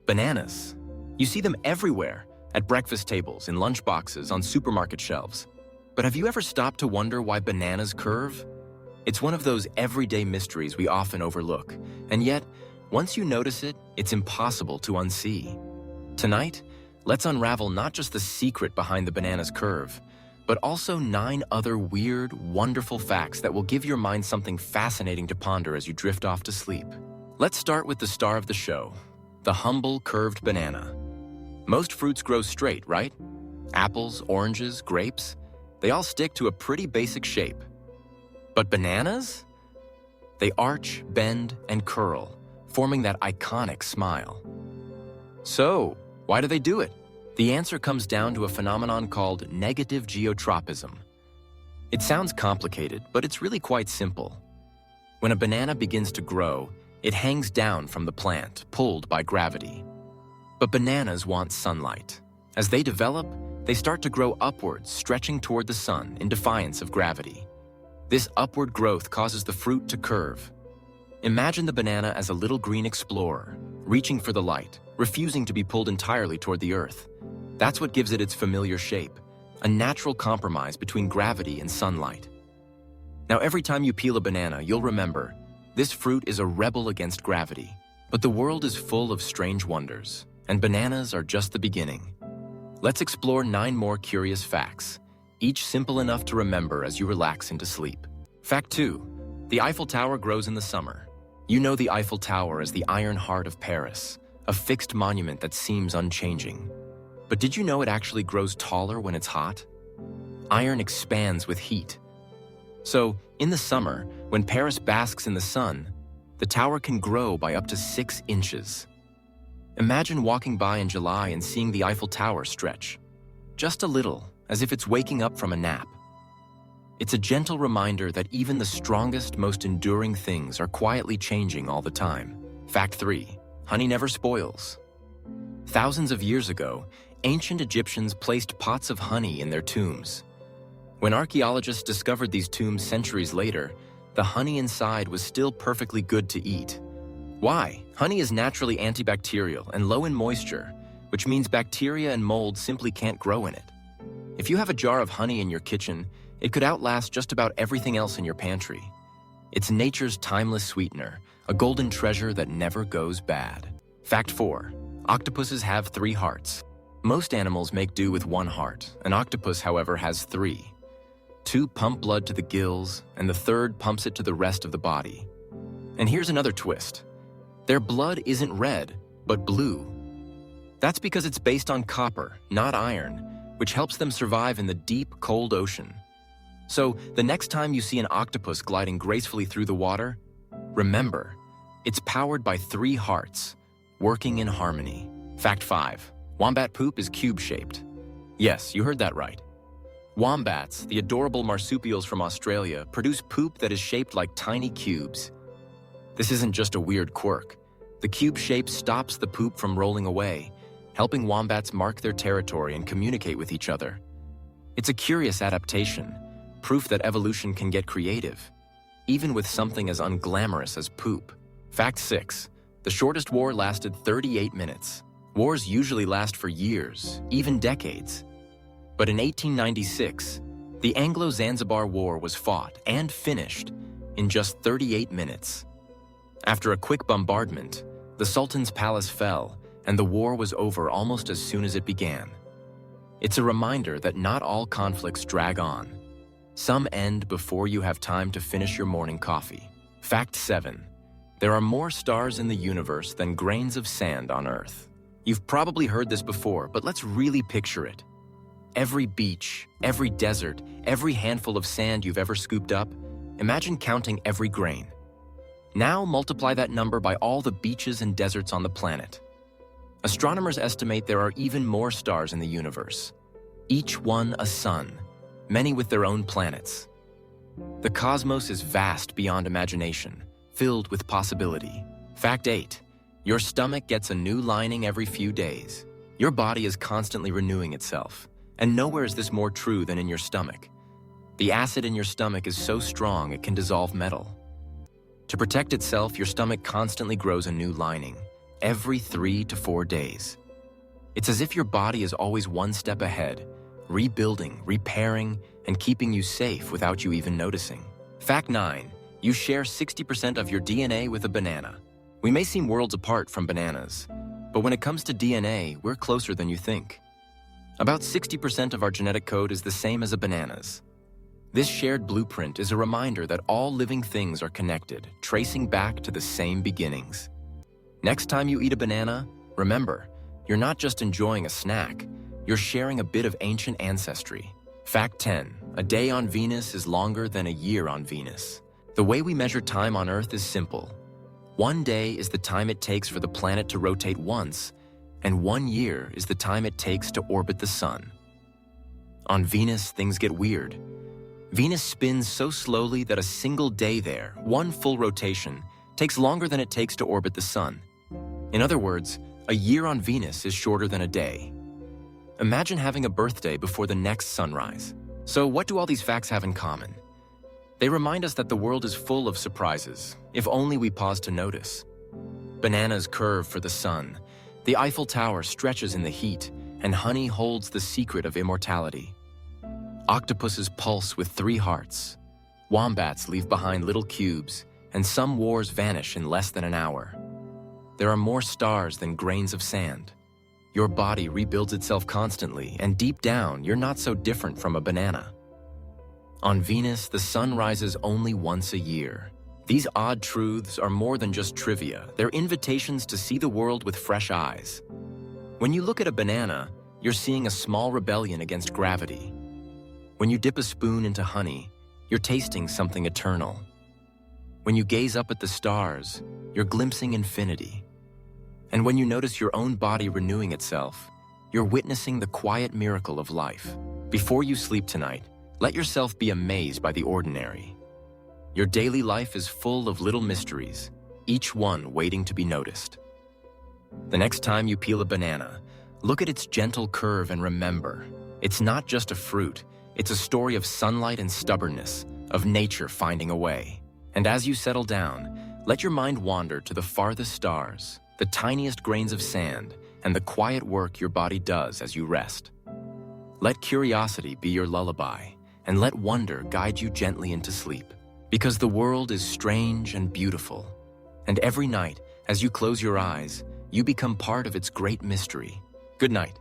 Bananas. You see them everywhere, at breakfast tables, in lunchboxes, on supermarket shelves. But have you ever stopped to wonder why bananas curve? It's one of those everyday mysteries we often overlook, and yet, once you notice it, it's impossible to unsee. Tonight, let's unravel not just the secret behind the banana's curve, but also 9 other weird, wonderful facts that will give your mind something fascinating to ponder as you drift off to sleep. Let's start with the star of the show, the humble curved banana. Most fruits grow straight, right? Apples, oranges, grapes, they all stick to a pretty basic shape. But bananas? They arch, bend, and curl, forming that iconic smile. So, why do they do it? The answer comes down to a phenomenon called negative geotropism. It sounds complicated, but it's really quite simple. When a banana begins to grow, it hangs down from the plant, pulled by gravity. But bananas want sunlight. As they develop, they start to grow upwards, stretching toward the sun in defiance of gravity. This upward growth causes the fruit to curve. Imagine the banana as a little green explorer, reaching for the light, refusing to be pulled entirely toward the earth. That's what gives it its familiar shape, a natural compromise between gravity and sunlight. Now, every time you peel a banana, you'll remember, this fruit is a rebel against gravity. But the world is full of strange wonders, and bananas are just the beginning. Let's explore 9 more curious facts, each simple enough to remember as you relax into sleep. Fact 2. The Eiffel Tower grows in the summer. You know the Eiffel Tower as the Iron Heart of Paris, a fixed monument that seems unchanging. But did you know it actually grows taller when it's hot? Iron expands with heat. So, in the summer, when Paris basks in the sun, the tower can grow by up to 6 inches. Imagine walking by in July and seeing the Eiffel Tower stretch. Just a little, as if it's waking up from a nap. It's a gentle reminder that even the strongest, most enduring things are quietly changing all the time. Fact 3. Honey never spoils. Thousands of years ago, ancient Egyptians placed pots of honey in their tombs. When archaeologists discovered these tombs centuries later, the honey inside was still perfectly good to eat. Why? Honey is naturally antibacterial and low in moisture, which means bacteria and mold simply can't grow in it. If you have a jar of honey in your kitchen, it could outlast just about everything else in your pantry. It's nature's timeless sweetener, a golden treasure that never goes bad. Fact 4. Octopuses have 3 hearts. Most animals make do with 1 heart. An octopus, however, has 3. 2 pump blood to the gills, and the 3rd pumps it to the rest of the body. And here's another twist. Their blood isn't red, but blue. That's because it's based on copper, not iron, which helps them survive in the deep, cold ocean. So, the next time you see an octopus gliding gracefully through the water, remember, it's powered by 3 hearts, working in harmony. Fact 5. Wombat poop is cube-shaped. Yes, you heard that right. Wombats, the adorable marsupials from Australia, produce poop that is shaped like tiny cubes. This isn't just a weird quirk. The cube shape stops the poop from rolling away, helping wombats mark their territory and communicate with each other. It's a curious adaptation, proof that evolution can get creative, even with something as unglamorous as poop. Fact 6. The shortest war lasted 38 minutes. Wars usually last for years, even decades. But in 1896, the Anglo-Zanzibar War was fought and finished in just 38 minutes. After a quick bombardment, the Sultan's palace fell, and the war was over almost as soon as it began. It's a reminder that not all conflicts drag on. Some end before you have time to finish your morning coffee. Fact 7. There are more stars in the universe than grains of sand on Earth. You've probably heard this before, but let's really picture it. Every beach, every desert, every handful of sand you've ever scooped up, imagine counting every grain. Now multiply that number by all the beaches and deserts on the planet. Astronomers estimate there are even more stars in the universe, each one a sun, many with their own planets. The cosmos is vast beyond imagination, filled with possibility. Fact 8. Your stomach gets a new lining every few days. Your body is constantly renewing itself, and nowhere is this more true than in your stomach. The acid in your stomach is so strong it can dissolve metal. To protect itself, your stomach constantly grows a new lining, every 3 to 4 days. It's as if your body is always one step ahead, rebuilding, repairing, and keeping you safe without you even noticing. Fact 9. You share 60% of your DNA with a banana. We may seem worlds apart from bananas, but when it comes to DNA, we're closer than you think. About 60% of our genetic code is the same as a banana's. This shared blueprint is a reminder that all living things are connected, tracing back to the same beginnings. Next time you eat a banana, remember, you're not just enjoying a snack, you're sharing a bit of ancient ancestry. Fact 10. A day on Venus is longer than a year on Venus. The way we measure time on Earth is simple. 1 day is the time it takes for the planet to rotate once, and 1 year is the time it takes to orbit the sun. On Venus, things get weird. Venus spins so slowly that a single day there, one full rotation, takes longer than it takes to orbit the sun. In other words, a year on Venus is shorter than a day. Imagine having a birthday before the next sunrise. So what do all these facts have in common? They remind us that the world is full of surprises, if only we pause to notice. Bananas curve for the sun, the Eiffel Tower stretches in the heat, and honey holds the secret of immortality. Octopuses pulse with 3 hearts. Wombats leave behind little cubes, and some wars vanish in less than an hour. There are more stars than grains of sand. Your body rebuilds itself constantly, and deep down, you're not so different from a banana. On Venus, the sun rises only once a year. These odd truths are more than just trivia. They're invitations to see the world with fresh eyes. When you look at a banana, you're seeing a small rebellion against gravity. When you dip a spoon into honey, you're tasting something eternal. When you gaze up at the stars, you're glimpsing infinity. And when you notice your own body renewing itself, you're witnessing the quiet miracle of life. Before you sleep tonight, let yourself be amazed by the ordinary. Your daily life is full of little mysteries, each one waiting to be noticed. The next time you peel a banana, look at its gentle curve and remember, it's not just a fruit, it's a story of sunlight and stubbornness, of nature finding a way. And as you settle down, let your mind wander to the farthest stars, the tiniest grains of sand, and the quiet work your body does as you rest. Let curiosity be your lullaby, and let wonder guide you gently into sleep. Because the world is strange and beautiful, and every night, as you close your eyes, you become part of its great mystery. Good night.